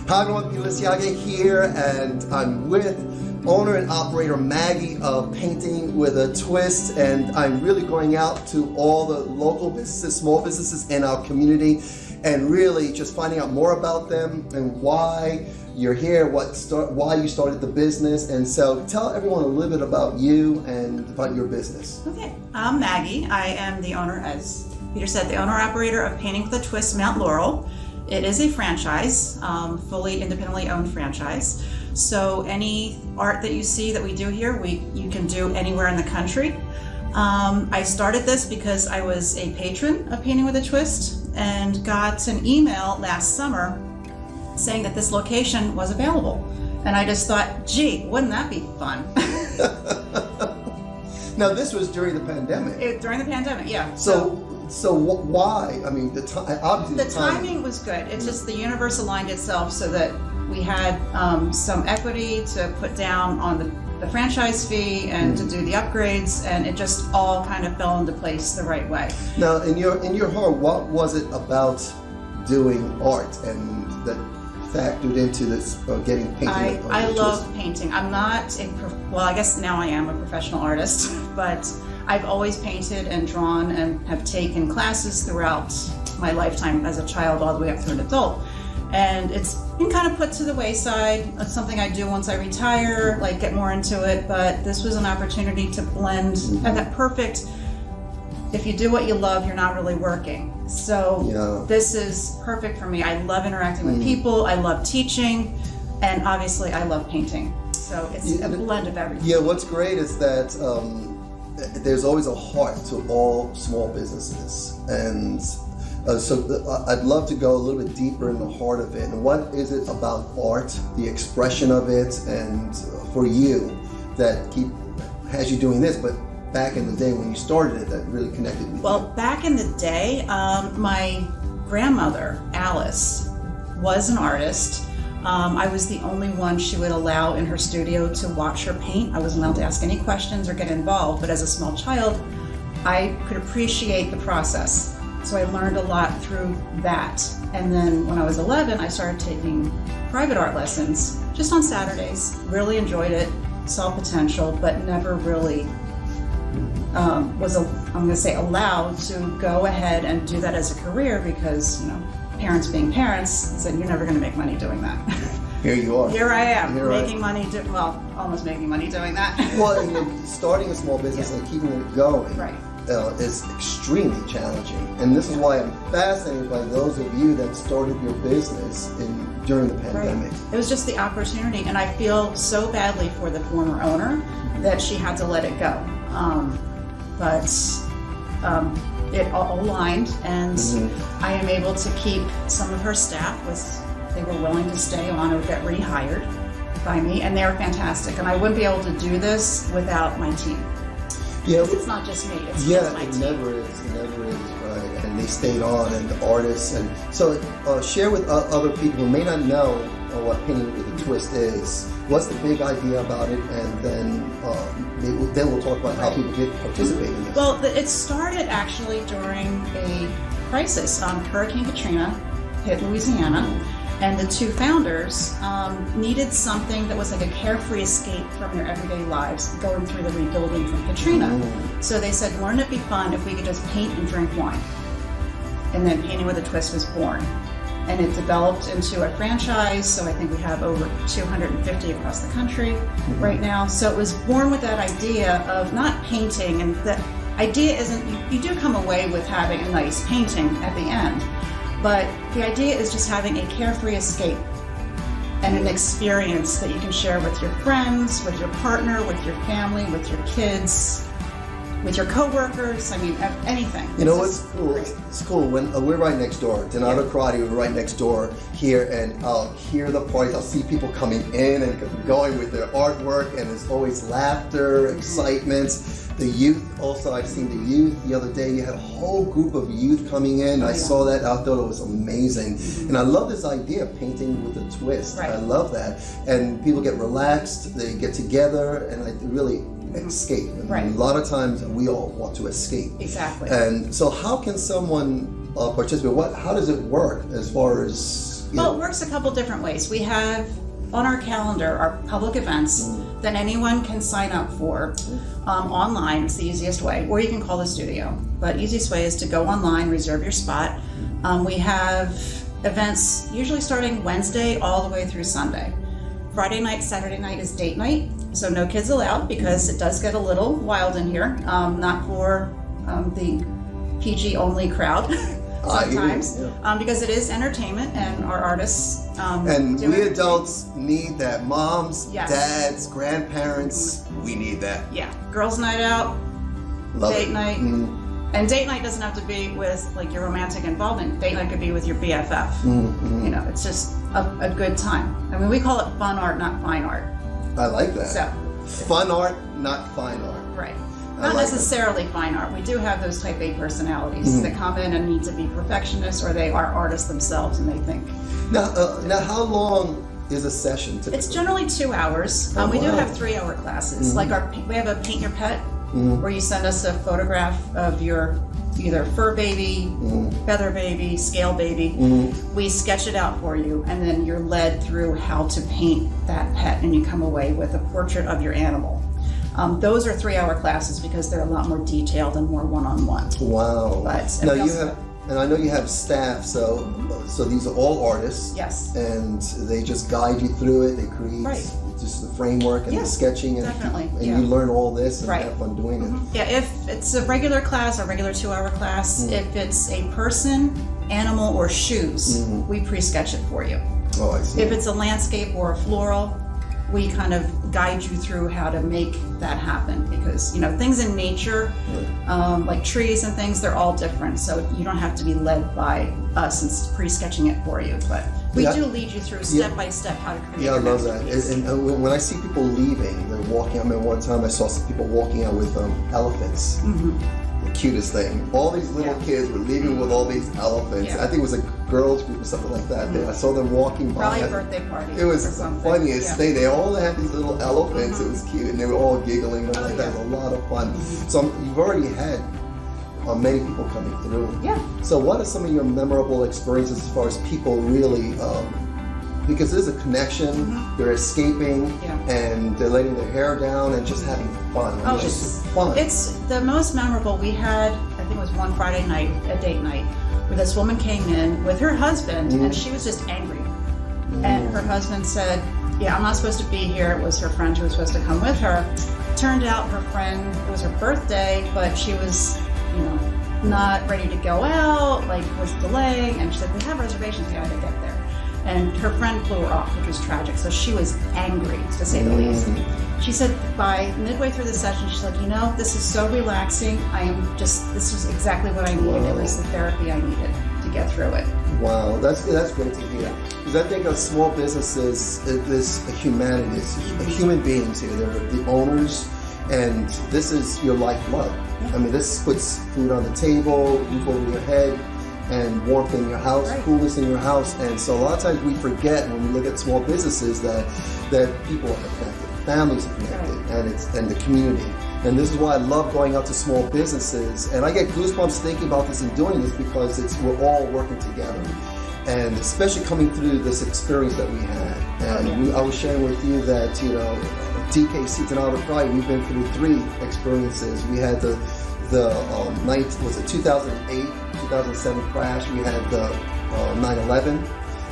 Hi everyone, Liciaga here, and I'm with owner and operator Maggie of Painting with a Twist, and I'm really going out to all the local businesses, small businesses in our community, and really just finding out more about them and why you're here, why you started the business. And so tell everyone a little bit about you and about your business. Okay, I'm Maggie. I am the owner, as Peter said, the owner-operator of Painting with a Twist Mount Laurel. It is a franchise, fully independently owned franchise. So any art that you see that we do here, you can do anywhere in the country. I started this because I was a patron of Painting with a Twist and got an email last summer saying that this location was available. And I just thought, gee, wouldn't that be fun? Now this was during the pandemic. During the pandemic, yeah. So why? I mean, obviously the timing was good. It's just the universe aligned itself so that we had some equity to put down on the franchise fee and to do the upgrades, and it just all kind of fell into place the right way. Now, in your heart, what was it about doing art and that factored into this getting painting? I love painting. I'm not well, I guess now I am a professional artist, but I've always painted and drawn and have taken classes throughout my lifetime as a child all the way up to an adult. And it's been kind of put to the wayside. It's something I do once I retire, like get more into it, but this was an opportunity to blend and that perfect, if you do what you love, you're not really working. So This is perfect for me. I love interacting with people, I love teaching, and obviously I love painting. So it's a blend of everything. Yeah, what's great is that there's always a heart to all small businesses, and so I'd love to go a little bit deeper in the heart of it. And what is it about art, the expression of it, and for you that has you doing this, but back in the day when you started it, that really connected with you? Well, back in the day, my grandmother, Alice, was an artist. I was the only one she would allow in her studio to watch her paint. I wasn't allowed to ask any questions or get involved, but as a small child, I could appreciate the process. So I learned a lot through that. And then when I was 11, I started taking private art lessons just on Saturdays. Really enjoyed it, saw potential, but never really was, I'm going to say, allowed to go ahead and do that as a career because, parents being parents said, you're never going to make money doing that. Here you are. Here I am, making money, almost making money doing that. Well, and starting a small business and keeping it going is extremely challenging. And this is why I'm fascinated by those of you that started your business during the pandemic. It was just the opportunity, and I feel so badly for the former owner that she had to let it go. But it all aligned, and I am able to keep some of her staff. They were willing to stay on or get rehired by me, and they're fantastic. And I wouldn't be able to do this without my team. Yeah, it's not just me. It's my team. Never is, right? And they stayed on, and the artists, and so share with other people who may not know what Painting with a Twist is. What's the big idea about it, and then we'll talk about how people get participate in this. Well, it started actually during a crisis. Hurricane Katrina hit Louisiana, and the two founders needed something that was like a carefree escape from their everyday lives going through the rebuilding from Katrina. So they said, wouldn't it be fun if we could just paint and drink wine? And then Painting with a Twist was born. And it developed into a franchise, so I think we have over 250 across the country right now. So it was born with that idea of not painting, and the idea isn't, you do come away with having a nice painting at the end, but the idea is just having a carefree escape and an experience that you can share with your friends, with your partner, with your family, with your kids, with your coworkers. I mean, anything. You know what's cool? It's cool when we're right next door. Donato Karate, we're right next door here, and I'll hear the parties. I'll see people coming in and going with their artwork, and there's always laughter, excitement. The youth, also, I've seen the youth. The other day, you had a whole group of youth coming in. I saw that out there. It was amazing. And I love this idea of painting with a twist. I love that. And people get relaxed, they get together, and I really escape. And a lot of times we all want to escape. Exactly. And so how can someone participate? How does it work as far as Well, it works a couple different ways. We have on our calendar our public events that anyone can sign up for online. It's the easiest way, or you can call the studio. But easiest way is to go online, reserve your spot. We have events usually starting Wednesday all the way through Sunday. Friday night, Saturday night is date night, so no kids allowed because it does get a little wild in here. Not for the PG only crowd. Sometimes, because it is entertainment and our artists and do we entertain. adults need that. Moms, Yes. dads, grandparents, we need that. Yeah, girls' night out, Love date it. night, and date night doesn't have to be with like your romantic involvement. Date night could be with your BFF. You know, it's just a good time. I mean, we call it fun art, not fine art. I like that. So, Fun art, not fine art. right. I Not like necessarily fine art. We do have those type A personalities that come in and need to be perfectionists, or they are artists themselves and they think. Now, how long is a session typically? It's generally 2 hours. Oh, We do wow. have 3-hour classes. Like we have a paint your pet, where you send us a photograph of your either fur baby, feather baby, scale baby. We sketch it out for you, and then you're led through how to paint that pet, and you come away with a portrait of your animal. Those are 3-hour classes because they're a lot more detailed and more one-on-one. Wow. But Now we you also- have, and I know you have staff, so these are all artists. Yes. And they just guide you through it. They create Right. just the framework and Yeah, the sketching, and definitely, and yeah. you learn all this and Right. have fun doing it. Yeah, if it's a regular class, a regular 2-hour class, if it's a person, animal, or shoes, we pre-sketch it for you. Oh, I see. If it's a landscape or a floral, we kind of guide you through how to make that happen, because things in nature, like trees and things, they're all different, so you don't have to be led by us and pre-sketching it for you, but we Yeah. do lead you through step by step how to create Yeah, I your love that. masterpiece. And when I see people leaving, they're walking. I remember one time I saw some people walking out with elephants. The cutest thing. All these little kids were leaving with all these elephants. Yeah. I think it was a girls group or something like that. I saw them walking by. Probably a birthday party. It was or the something. funniest Yeah. thing. They all had these little elephants. It was cute, and they were all giggling. And like that. It was a lot of fun. So you've already had many people coming through. Yeah. So what are some of your memorable experiences as far as people really? Because there's a connection. They're escaping, and they're letting their hair down and just having fun. Oh, it's just fun. It's the most memorable. We had, I think it was one Friday night, a date night, where this woman came in with her husband, and she was just angry. And her husband said, "Yeah, I'm not supposed to be here." It was her friend who was supposed to come with her. Turned out her friend, it was her birthday, but she was, not ready to go out, like was delaying, and she said, "We have reservations, you gotta get there." And her friend flew her off, which was tragic. So she was angry, to say the least. She said by midway through the session, she's like, this is so relaxing. This was exactly what I needed. It was the therapy I needed to get through it. Wow, that's great to hear. Because I think of small businesses, there's a humanity, it's human beings here. They're the owners, and this is your lifeblood. I mean, this puts food on the table, roof over your head, and warmth in your house, coolness in your house. And so a lot of times we forget when we look at small businesses that people are connected, families are connected, and the community. And this is why I love going out to small businesses. And I get goosebumps thinking about this and doing this, because we're all working together. And especially coming through this experience that we had. And I was sharing with you that, DKC, Donald Pride, we've been through 3 experiences. We had the 2008, 2007 crash. We had the 9/11,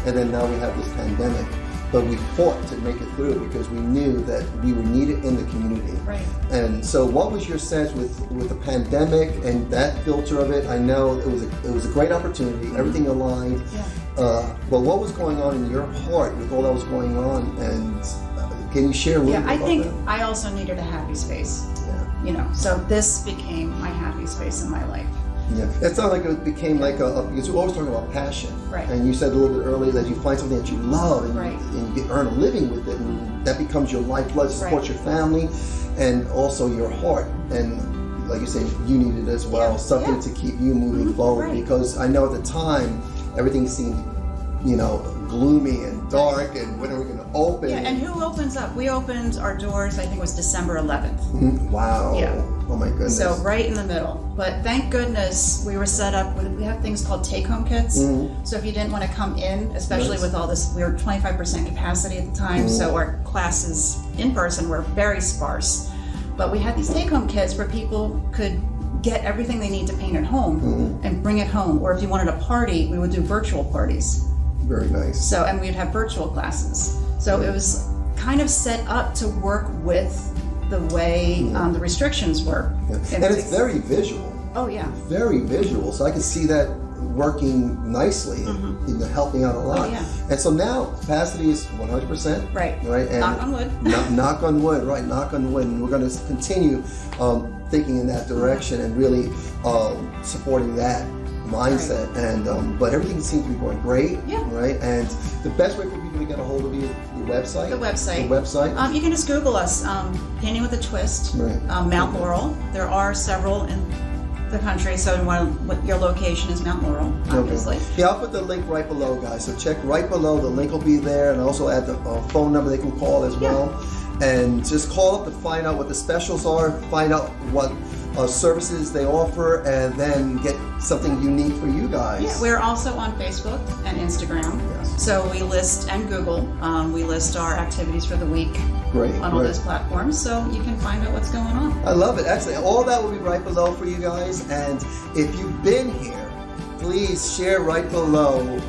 and then now we have this pandemic. But we fought to make it through because we knew that we were needed in the community. Right. And so, what was your sense with the pandemic and that filter of it? I know it was a great opportunity. Everything aligned. But what was going on in your heart with all that was going on? And can you share a little bit I about think that? I also needed a happy space. Yeah. So this became my happy space in my life. Yeah, it sounds like it became like because we're always talking about passion. Right. And you said a little bit earlier that you find something that you love and, Right. and you earn a living with it, and that becomes your lifeblood to support your family and also your heart. And like you say, you needed as well, something to keep you moving forward. Right. Because I know at the time, everything seemed, gloomy and dark, and when are we going to open? Yeah, and who opens up? We opened our doors, I think it was December 11th. Wow. Yeah. Oh my goodness. So right in the middle. But thank goodness we were set up with, we have things called take-home kits. So if you didn't want to come in, especially with all this, we were 25% capacity at the time, so our classes in person were very sparse. But we had these take-home kits where people could get everything they need to paint at home and bring it home. Or if you wanted a party, we would do virtual parties. Very nice. So, and we'd have virtual classes. So it was kind of set up to work with the way the restrictions were. And it's very visual. Oh yeah. Very visual. So I can see that working nicely and helping out a lot. Oh, yeah. And so now capacity is 100%. Right. And Knock on wood. knock on wood, right? Knock on wood. And we're going to continue thinking in that direction and really supporting that mindset. Right. And but everything seems to be going great. Yeah. Right. And the best way for people to get a hold of you, your website. The website. The website. You can just Google us, Painting with a Twist, Right. Mount Laurel. There are several in the country, so what your location is Mount Laurel, obviously. Okay. Yeah, I'll put the link right below, guys. So check right below. The link will be there, and also add the phone number they can call as well. And just call up to find out what the specials are, find out what services they offer, and then get something unique for you guys. Yeah, we're also on Facebook and Instagram. Yes. So we list, and Google, we list our activities for the week Great. on all those platforms, so you can find out what's going on. I love it. Actually, all that will be right below for you guys. And if you've been here, please share right below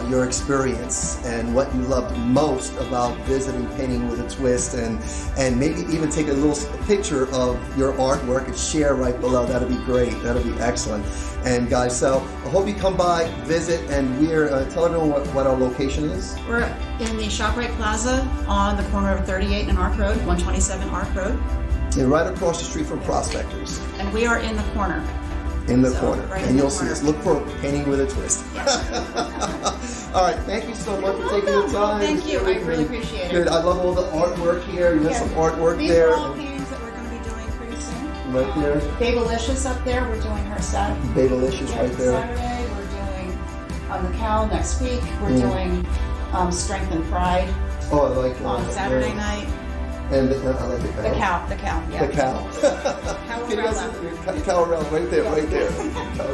your experience and what you loved most about visiting Painting with a Twist, and maybe even take a little picture of your artwork and share right below. That'll be great. That'll be excellent. And guys, so I hope you come by, visit, and we're tell everyone what our location is. We're in the ShopRite Plaza on the corner of 38 and Ark Road, 127 Ark Road. And right across the street from Prospectors. And we are in the corner. In the So, corner. right And in the you'll see corner. us. Look for Painting with a Twist. All right, thank you so much for taking the time. Thank you. I really appreciate it. Good. I love all the artwork here. You have some artwork These there. are all paintings that we're going to be doing pretty soon. Right there. Babylicious up there, we're doing her Saturday. Babylicious right there. Saturday, we're doing the Cow next week. We're doing Strength and Pride Oh, I like that. on Saturday night. And I like the cow. The cow, yeah. The cow. Cow Cowrell, right there, right there.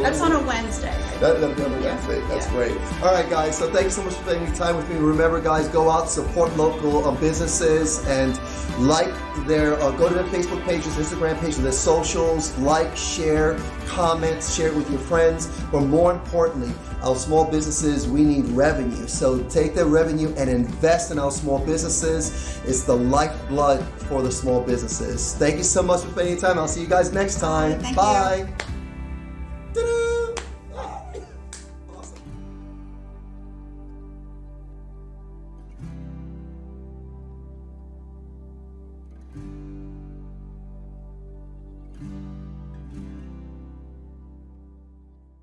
That's on a Wednesday. That'll be on a Wednesday. That's great. All right, guys. So thanks so much for spending time with me. Remember, guys, go out, support local businesses, and like their go to their Facebook pages, Instagram pages, their socials. Like, share, comment, share it with your friends. But more importantly, our small businesses, we need revenue. So take that revenue and invest in our small businesses. It's the lifeblood for the small businesses. Thank you so much for spending time. I'll see you guys next time. Thank Bye. you. Awesome.